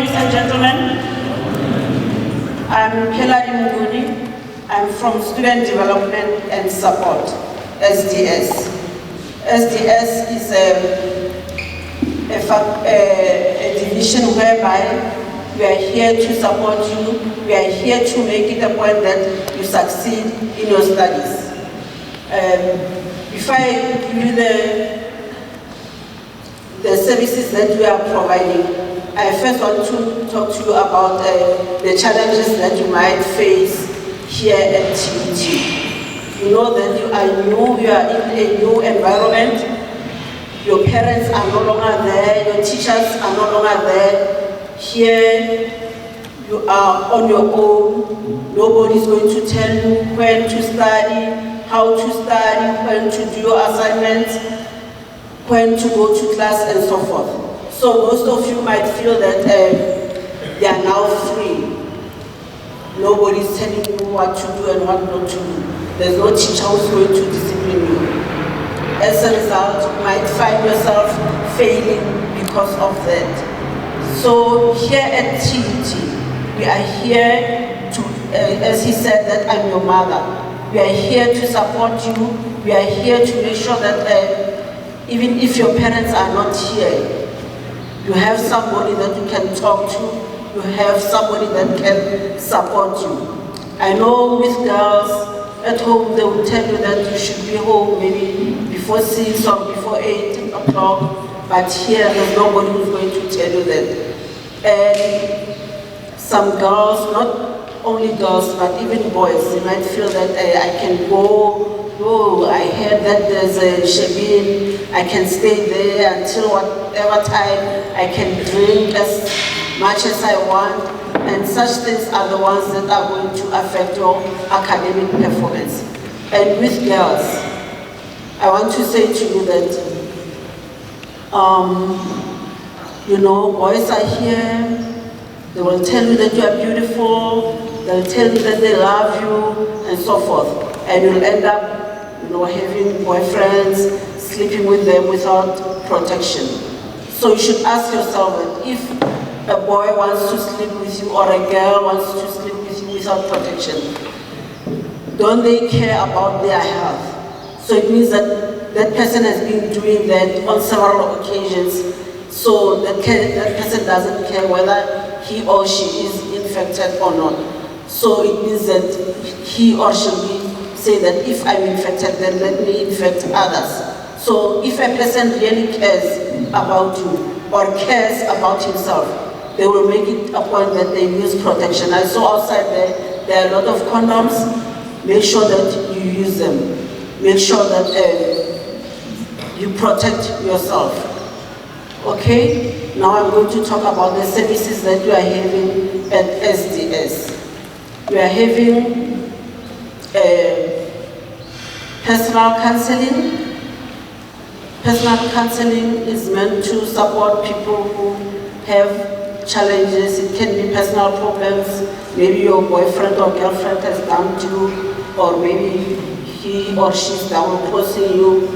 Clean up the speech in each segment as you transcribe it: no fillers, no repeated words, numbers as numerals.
ladies and gentlemen. I'm Kelari Muguni. I'm from Student Development and Support, SDS. SDS is a division whereby we are here to support you. We are here to make it a point that you succeed in your studies. Before I give you the services that we are providing, I first want to talk to you about the challenges that you might face here at TUT. You know that you are new, you are in a new environment. Your parents are no longer there, your teachers are no longer there. Here, you are on your own. Nobody's going to tell you when to study, how to study, when to do your assignments, when to go to class, and so forth. So most of you might feel that they are now free. Nobody's telling you what to do and what not to do. There's no teacher who's going to discipline you. As a result, you might find yourself failing because of that. So here at TUT, we are here to, as he said, that I'm your mother. We are here to support you. We are here to make sure that even if your parents are not here, you have somebody that you can talk to. You have somebody that can support you. I know with girls at home, they will tell you that you should be home maybe before 6 or before 8 o'clock, but here there's nobody who's going to tell you that. And some girls, not only girls, but even boys, they might feel that I can go, oh, I heard that there's a Shebeen, I can stay there until whatever time, I can drink as much as I want, and such things are the ones that are going to affect your academic performance. And with girls, I want to say to you that, you know, boys are here, they will tell you that you are beautiful, they'll tell you that they love you, and so forth. And you'll end up, you know, having boyfriends, sleeping with them without protection. So you should ask yourself that if a boy wants to sleep with you or a girl wants to sleep with you without protection, don't they care about their health? So it means that that person has been doing that on several occasions, so that person doesn't care whether he or she is infected or not. So it means that he or she will say that if I'm infected, then let me infect others. So if a person really cares about you or cares about himself, they will make it a point that they use protection. I saw outside there are a lot of condoms. Make sure that you use them. Make sure that you protect yourself. Okay? Now I'm going to talk about the services that you are having at SDS. We are having personal counseling. Personal counseling is meant to support people who have challenges. It can be personal problems. Maybe your boyfriend or girlfriend has dumped you, or maybe he or she's down-posing you.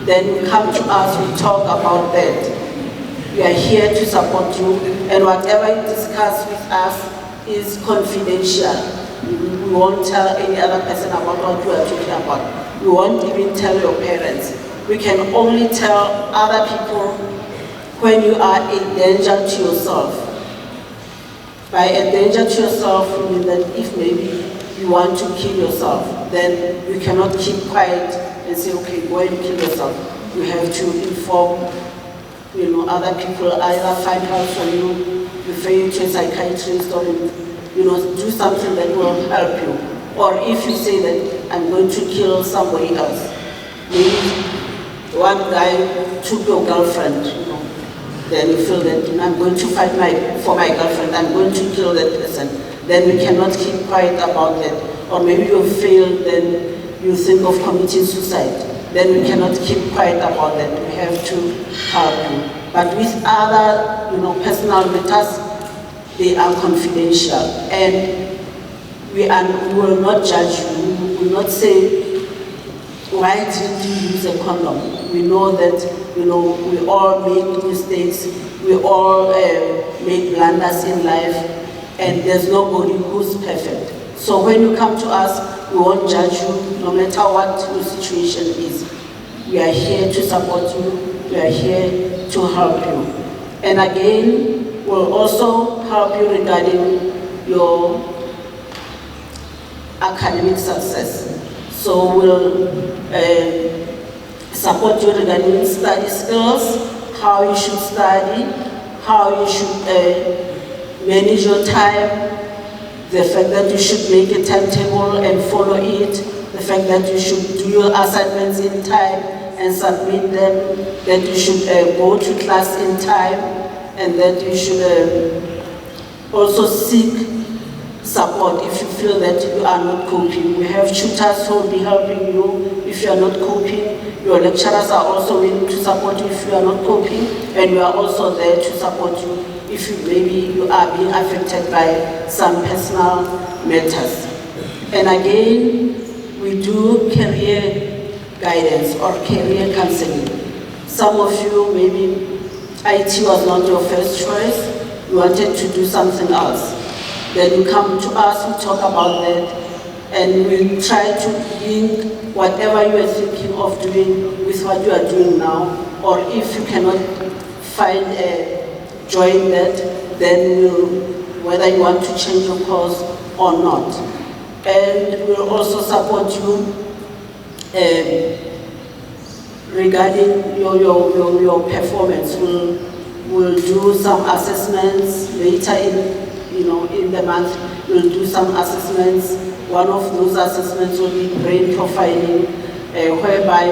Then you come to us, we talk about that. We are here to support you, and whatever you discuss with us is confidential. We won't tell any other person about what you are talking about. We won't even tell your parents. We can only tell other people when you are a danger to yourself. By a danger to yourself, you mean that if maybe you want to kill yourself, then you cannot keep quiet and say, okay, go and kill yourself. You have to inform, you know, other people, either find help for you, refer you to a psychiatrist, or you know, do something that will help you. Or if you say that I'm going to kill somebody else, maybe one guy took your girlfriend, you know, then you feel that, you know, I'm going to fight for my girlfriend, I'm going to kill that person. Then we cannot keep quiet about that. Or maybe you failed, then you think of committing suicide. Then we cannot keep quiet about that. We have to help you. But with other, you know, personal matters, they are confidential. And we will not judge you. We will not say, why didn't you use a condom? We know that, we all make mistakes, we all make blunders in life, and there's nobody who's perfect. So when you come to us, we won't judge you, no matter what your situation is. We are here to support you, we are here to help you. And again, we'll also help you regarding your academic success. So we'll support you regarding study skills, how you should study, how you should manage your time, the fact that you should make a timetable and follow it, the fact that you should do your assignments in time and submit them, that you should go to class in time, and that you should also seek support if you feel that you are not coping. We have tutors who will be helping you if you are not coping. Your lecturers are also willing to support you if you are not coping, and we are also there to support you if maybe you are being affected by some personal matters. And again, we do career guidance or career counseling. Some of you, maybe IT was not your first choice, you wanted to do something else. Then you come to us, we talk about that, and we try to link whatever you are thinking of doing with what you are doing now, or if you cannot find a join that, then whether you want to change your course or not. And we'll also support you regarding your performance. We'll do some assessments later in the month. We'll do some assessments. One of those assessments will be brain profiling, whereby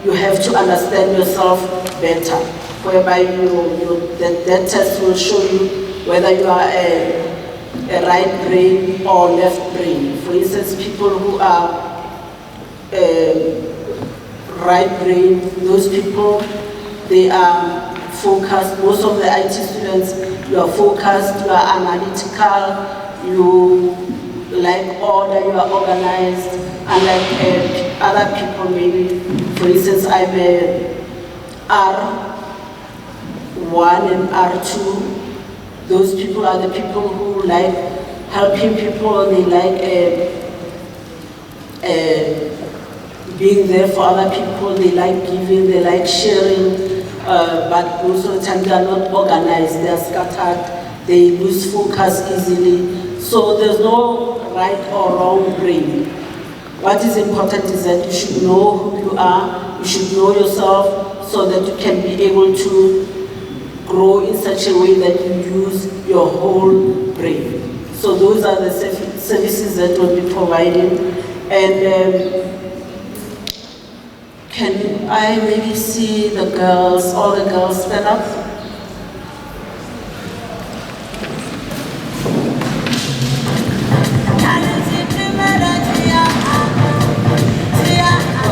you have to understand yourself better, whereby that test will show you whether you are a right brain or left brain. For instance, people who are right brain, those people, they are focused. Most of the IT students, you are focused, you are analytical, you like order, you are organized, unlike other people maybe. For instance, I'm a R1 and R2. Those people are the people who like helping people, they like being there for other people, they like giving, they like sharing, but most of the time they are not organized, they are scattered, they lose focus easily. So there's no right or wrong brain. What is important is that you should know who you are, you should know yourself, so that you can be able to grow in such a way that you use your whole brain. So those are the services that we'll be providing. And can I maybe see the girls, all the girls stand up?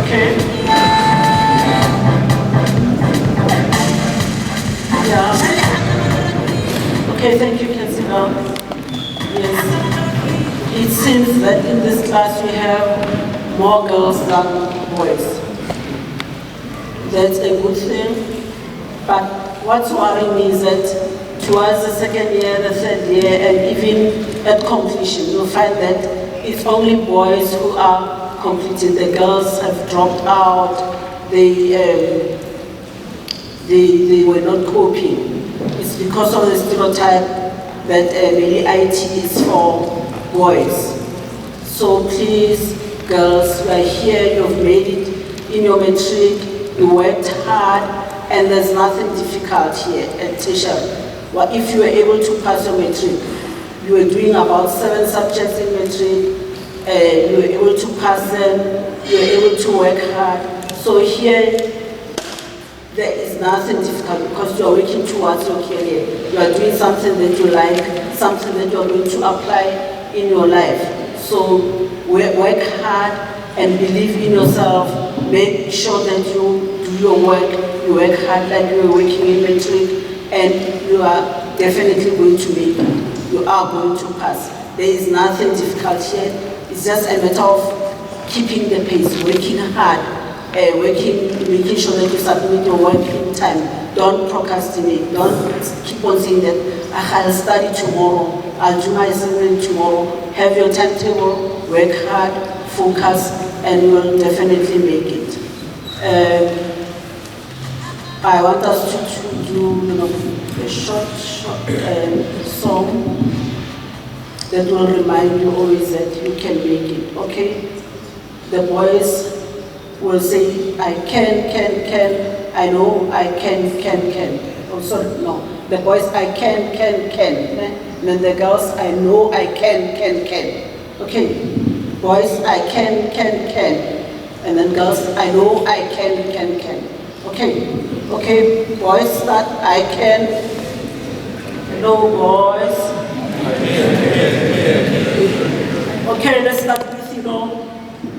Okay. Yeah. Okay, thank you, Councillor. Yes. It seems that in this class we have more girls than boys. That's a good thing. But what's worrying me is that towards the second year, the third year, and even at completion, you'll find that it's only boys who are completing. The girls have dropped out. They were not coping. It's because of the stereotype that maybe IT is for boys. So please, girls, you are here, you've made it in your matric, you worked hard, and there's nothing difficult here at tertiary. Well, if you were able to pass your matric, you were doing about 7 subjects in matric, you were able to pass them, you were able to work hard. So here, there is nothing difficult because you are working towards your career. You are doing something that you like, something that you are going to apply in your life. So work hard and believe in yourself. Make sure that you do your work, you work hard like you were working in matric, and you are definitely going to make it. You are going to pass. There is nothing difficult here. It's just a matter of keeping the pace, working hard, making sure that you submit your work in time. Don't procrastinate. Don't keep on saying that I'll study tomorrow, I'll do my assignment tomorrow. Have your timetable, work hard, focus, and you will definitely make it. I want us to do a short song that will remind you always that you can make it, okay? The boys will say, I can, I know, I can. Oh, sorry, no. The boys, I can. And then the girls, I know, I can. Okay? Boys, I can. And then girls, I know, I can. Okay? Okay, boys, start, I can. No, boys. Okay, let's start with,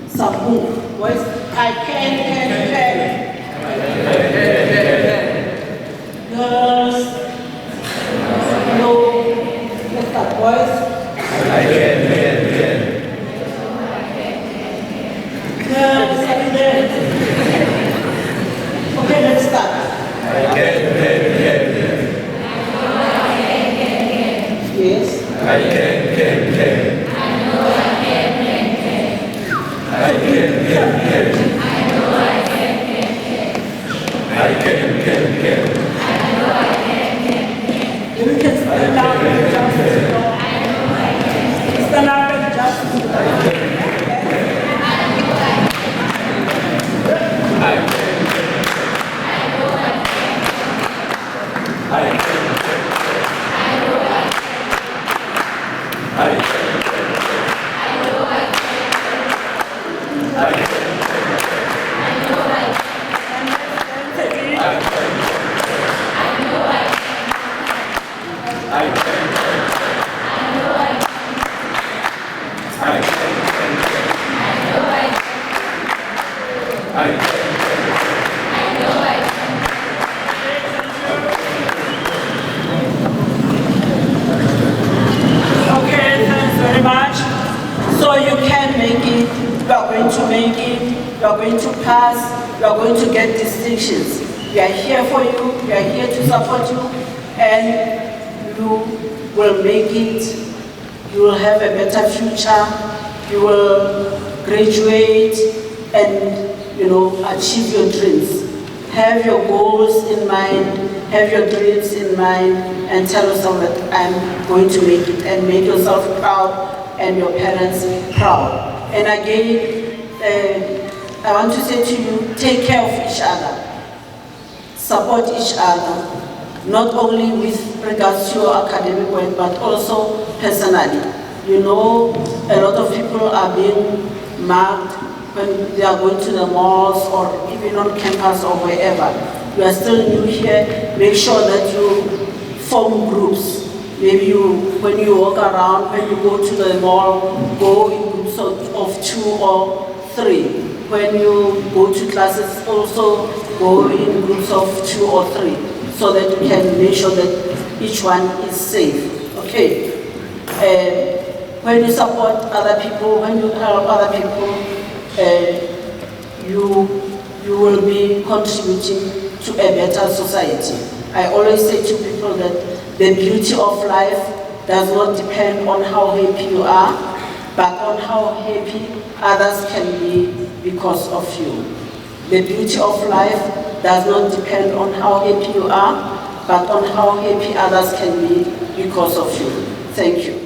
Sabu. Boys, I can. Girls, no, let's start, boys. I can. Girls, are you there? Okay, let's start. I can. Yes. I can. You can stand up and just stand up and just you are going to get distinctions. We are here for you, we are here to support you, and you will make it, you will have a better future, you will graduate and achieve your dreams. Have your goals in mind, have your dreams in mind, and tell yourself that I'm going to make it, and make yourself proud and your parents proud. And again, I want to say to you, take care of each other, support each other, not only with regards to your academic work, but also personally. A lot of people are being marked when they are going to the malls or even on campus or wherever. You are still new here, make sure that you form groups. Maybe when you walk around, when you go to the mall, go in groups of 2 or 3. When you go to classes, also go in groups of 2 or 3, so that you can make sure that each one is safe. Okay. When you support other people, when you help other people, you will be contributing to a better society. I always say to people that the beauty of life does not depend on how happy you are, but on how happy others can be because of you. The beauty of life does not depend on how happy you are, but on how happy others can be because of you. Thank you.